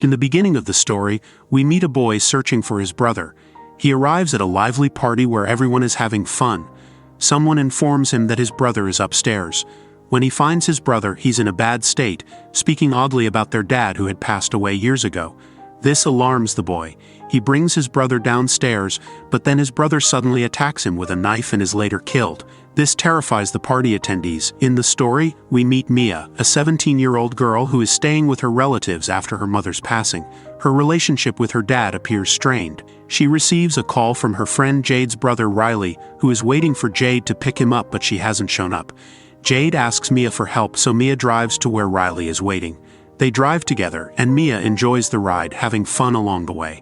In the beginning of the story, we meet a boy searching for his brother. He arrives at a lively party where everyone is having fun. Someone informs him that his brother is upstairs. When he finds his brother, he's in a bad state, speaking oddly about their dad who had passed away years ago. This alarms the boy. He brings his brother downstairs, but then his brother suddenly attacks him with a knife and is later killed. This terrifies the party attendees. In the story, we meet Mia, a 17-year-old girl who is staying with her relatives after her mother's passing. Her relationship with her dad appears strained. She receives a call from her friend Jade's brother Riley, who is waiting for Jade to pick him up, but she hasn't shown up. Jade asks Mia for help, so Mia drives to where Riley is waiting. They drive together, and Mia enjoys the ride, having fun along the way.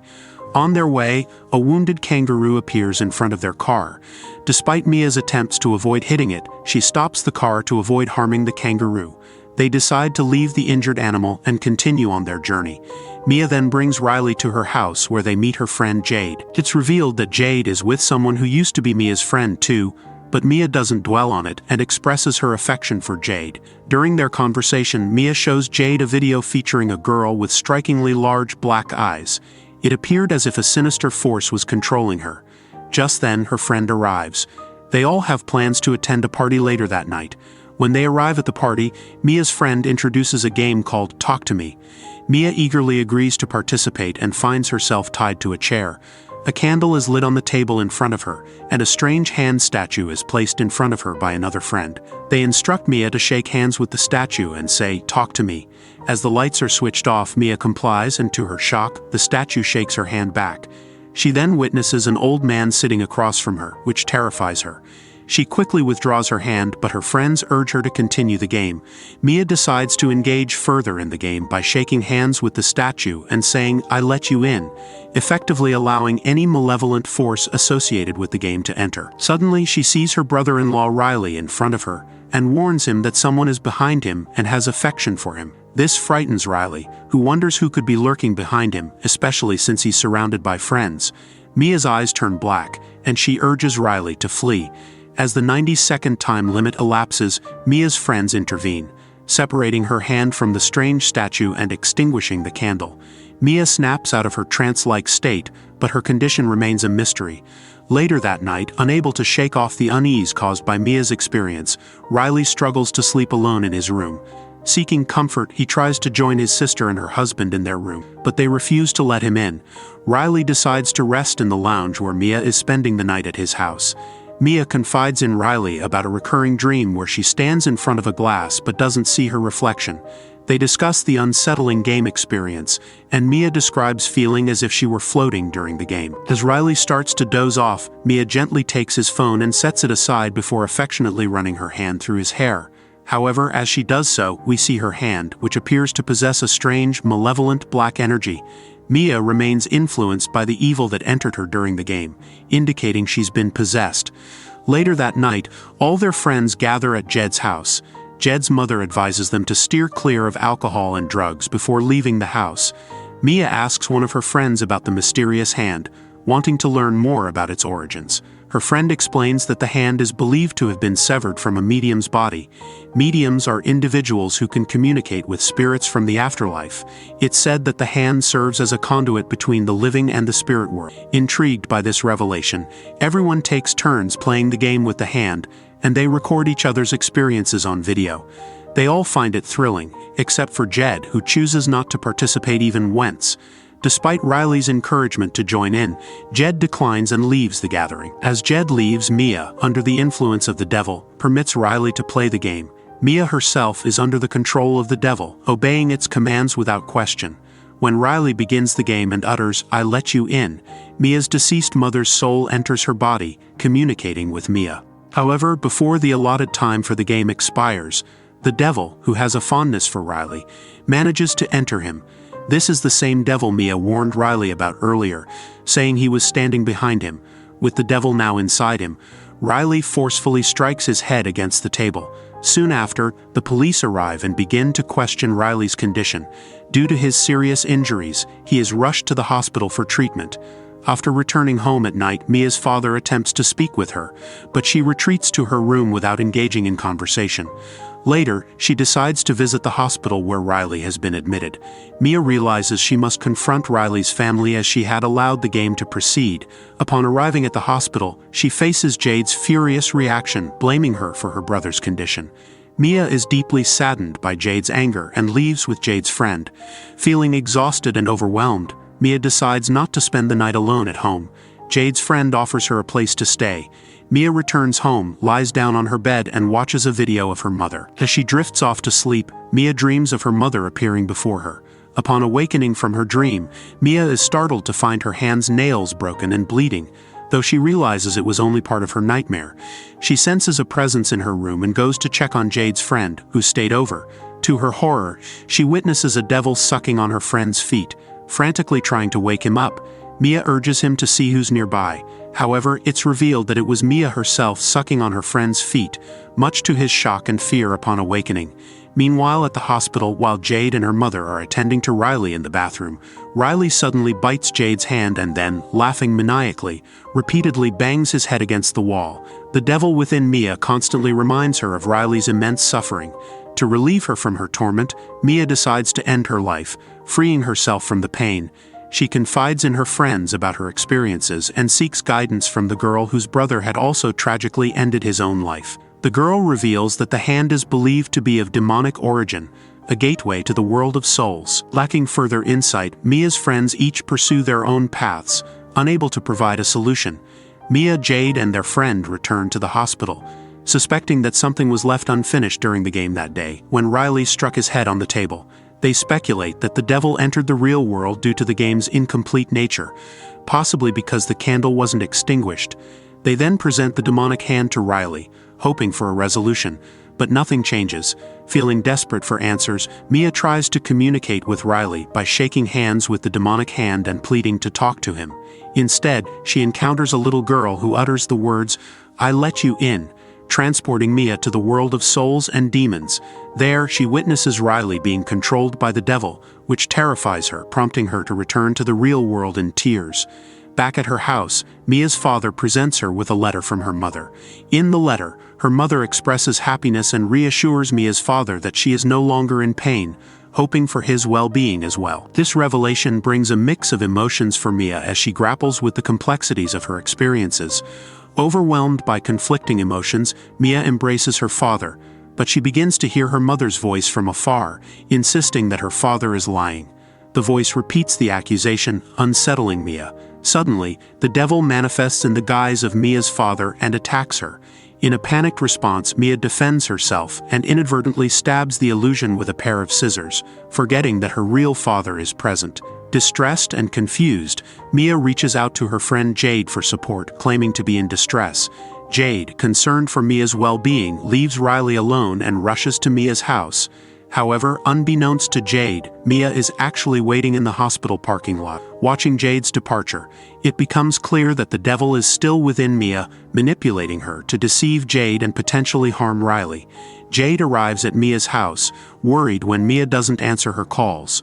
On their way, a wounded kangaroo appears in front of their car. Despite Mia's attempts to avoid hitting it, she stops the car to avoid harming the kangaroo. They decide to leave the injured animal and continue on their journey. Mia then brings Riley to her house where they meet her friend Jade. It's revealed that Jade is with someone who used to be Mia's friend too, but Mia doesn't dwell on it and expresses her affection for Jade. During their conversation, Mia shows Jade a video featuring a girl with strikingly large black eyes. It appeared as if a sinister force was controlling her. Just then, her friend arrives. They all have plans to attend a party later that night. When they arrive at the party, Mia's friend introduces a game called Talk to Me. Mia eagerly agrees to participate and finds herself tied to a chair. A candle is lit on the table in front of her, and a strange hand statue is placed in front of her by another friend. They instruct Mia to shake hands with the statue and say, "Talk to me." As the lights are switched off, Mia complies, and to her shock, the statue shakes her hand back. She then witnesses an old man sitting across from her, which terrifies her. She quickly withdraws her hand, but her friends urge her to continue the game. Mia decides to engage further in the game by shaking hands with the statue and saying, "I let you in," effectively allowing any malevolent force associated with the game to enter. Suddenly, she sees her brother-in-law Riley in front of her and warns him that someone is behind him and has affection for him. This frightens Riley, who wonders who could be lurking behind him, especially since he's surrounded by friends. Mia's eyes turn black, and she urges Riley to flee. As the 90-second time limit elapses, Mia's friends intervene, separating her hand from the strange statue and extinguishing the candle. Mia snaps out of her trance-like state, but her condition remains a mystery. Later that night, unable to shake off the unease caused by Mia's experience, Riley struggles to sleep alone in his room. Seeking comfort, he tries to join his sister and her husband in their room, but they refuse to let him in. Riley decides to rest in the lounge where Mia is spending the night at his house. Mia confides in Riley about a recurring dream where she stands in front of a glass but doesn't see her reflection. They discuss the unsettling game experience, and Mia describes feeling as if she were floating during the game. As Riley starts to doze off, Mia gently takes his phone and sets it aside before affectionately running her hand through his hair. However, as she does so, we see her hand, which appears to possess a strange, malevolent black energy. Mia remains influenced by the evil that entered her during the game, indicating she's been possessed. Later that night, all their friends gather at Jed's house. Jed's mother advises them to steer clear of alcohol and drugs before leaving the house. Mia asks one of her friends about the mysterious hand, wanting to learn more about its origins. Her friend explains that the hand is believed to have been severed from a medium's body. Mediums are individuals who can communicate with spirits from the afterlife. It's said that the hand serves as a conduit between the living and the spirit world. Intrigued by this revelation, everyone takes turns playing the game with the hand, and they record each other's experiences on video. They all find it thrilling, except for Jed, who chooses not to participate even once. Despite Riley's encouragement to join in, Jed declines and leaves the gathering. As Jed leaves, Mia, under the influence of the devil, permits Riley to play the game. Mia herself is under the control of the devil, obeying its commands without question. When Riley begins the game and utters, "I let you in," Mia's deceased mother's soul enters her body, communicating with Mia. However, before the allotted time for the game expires, the devil, who has a fondness for Riley, manages to enter him. This is the same devil Mia warned Riley about earlier, saying he was standing behind him. With the devil now inside him, Riley forcefully strikes his head against the table. Soon after, the police arrive and begin to question Riley's condition. Due to his serious injuries, he is rushed to the hospital for treatment. After returning home at night, Mia's father attempts to speak with her, but she retreats to her room without engaging in conversation. Later, she decides to visit the hospital where Riley has been admitted. Mia realizes she must confront Riley's family as she had allowed the game to proceed. Upon arriving at the hospital, she faces Jade's furious reaction, blaming her for her brother's condition. Mia is deeply saddened by Jade's anger and leaves with Jade's friend. Feeling exhausted and overwhelmed, Mia decides not to spend the night alone at home. Jade's friend offers her a place to stay. Mia returns home, lies down on her bed and watches a video of her mother. As she drifts off to sleep, Mia dreams of her mother appearing before her. Upon awakening from her dream, Mia is startled to find her hand's nails broken and bleeding. Though she realizes it was only part of her nightmare, she senses a presence in her room and goes to check on Jade's friend, who stayed over. To her horror, she witnesses a devil sucking on her friend's feet. Frantically trying to wake him up, Mia urges him to see who's nearby. However, it's revealed that it was Mia herself sucking on her friend's feet, much to his shock and fear upon awakening. Meanwhile, at the hospital, while Jade and her mother are attending to Riley in the bathroom, Riley suddenly bites Jade's hand and then, laughing maniacally, repeatedly bangs his head against the wall. The devil within Mia constantly reminds her of Riley's immense suffering. To relieve her from her torment, Mia decides to end her life, freeing herself from the pain. She confides in her friends about her experiences and seeks guidance from the girl whose brother had also tragically ended his own life. The girl reveals that the hand is believed to be of demonic origin, a gateway to the world of souls. Lacking further insight, Mia's friends each pursue their own paths, unable to provide a solution. Mia, Jade, and their friend return to the hospital, suspecting that something was left unfinished during the game that day, when Riley struck his head on the table. They speculate that the devil entered the real world due to the game's incomplete nature, possibly because the candle wasn't extinguished. They then present the demonic hand to Riley, hoping for a resolution, but nothing changes. Feeling desperate for answers, Mia tries to communicate with Riley by shaking hands with the demonic hand and pleading to talk to him. Instead, she encounters a little girl who utters the words, "I let you in," transporting Mia to the world of souls and demons. There, she witnesses Riley being controlled by the devil, which terrifies her, prompting her to return to the real world in tears. Back at her house, Mia's father presents her with a letter from her mother. In the letter, her mother expresses happiness and reassures Mia's father that she is no longer in pain, hoping for his well-being as well. This revelation brings a mix of emotions for Mia as she grapples with the complexities of her experiences. Overwhelmed by conflicting emotions, Mia embraces her father, but she begins to hear her mother's voice from afar, insisting that her father is lying. The voice repeats the accusation, unsettling Mia. Suddenly, the devil manifests in the guise of Mia's father and attacks her. In a panicked response, Mia defends herself and inadvertently stabs the illusion with a pair of scissors, forgetting that her real father is present. Distressed and confused, Mia reaches out to her friend Jade for support, claiming to be in distress. Jade, concerned for Mia's well-being, leaves Riley alone and rushes to Mia's house. However, unbeknownst to Jade, Mia is actually waiting in the hospital parking lot. Watching Jade's departure, it becomes clear that the devil is still within Mia, manipulating her to deceive Jade and potentially harm Riley. Jade arrives at Mia's house, worried when Mia doesn't answer her calls.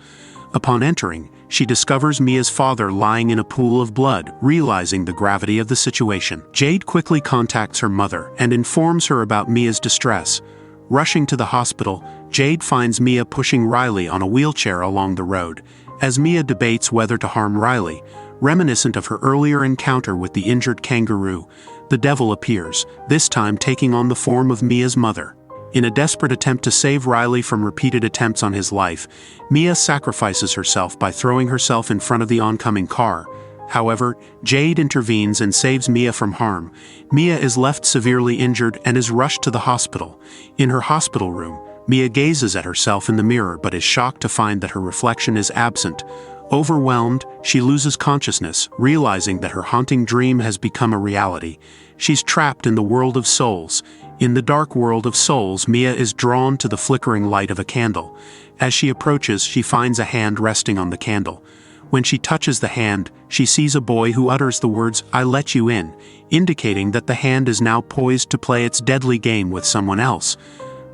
Upon entering, she discovers Mia's father lying in a pool of blood, realizing the gravity of the situation. Jade quickly contacts her mother and informs her about Mia's distress. Rushing to the hospital, Jade finds Mia pushing Riley on a wheelchair along the road. As Mia debates whether to harm Riley, reminiscent of her earlier encounter with the injured kangaroo, the devil appears, this time taking on the form of Mia's mother. In a desperate attempt to save Riley from repeated attempts on his life, Mia sacrifices herself by throwing herself in front of the oncoming car. However, Jade intervenes and saves Mia from harm. Mia is left severely injured and is rushed to the hospital. In her hospital room, Mia gazes at herself in the mirror but is shocked to find that her reflection is absent. Overwhelmed, she loses consciousness, realizing that her haunting dream has become a reality. She's trapped in the world of souls. In the dark world of souls, Mia is drawn to the flickering light of a candle. As she approaches, she finds a hand resting on the candle. When she touches the hand, she sees a boy who utters the words, "I let you in," indicating that the hand is now poised to play its deadly game with someone else.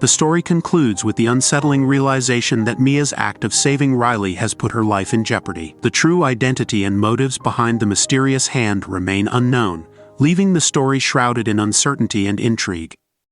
The story concludes with the unsettling realization that Mia's act of saving Riley has put her life in jeopardy. The true identity and motives behind the mysterious hand remain unknown, leaving the story shrouded in uncertainty and intrigue.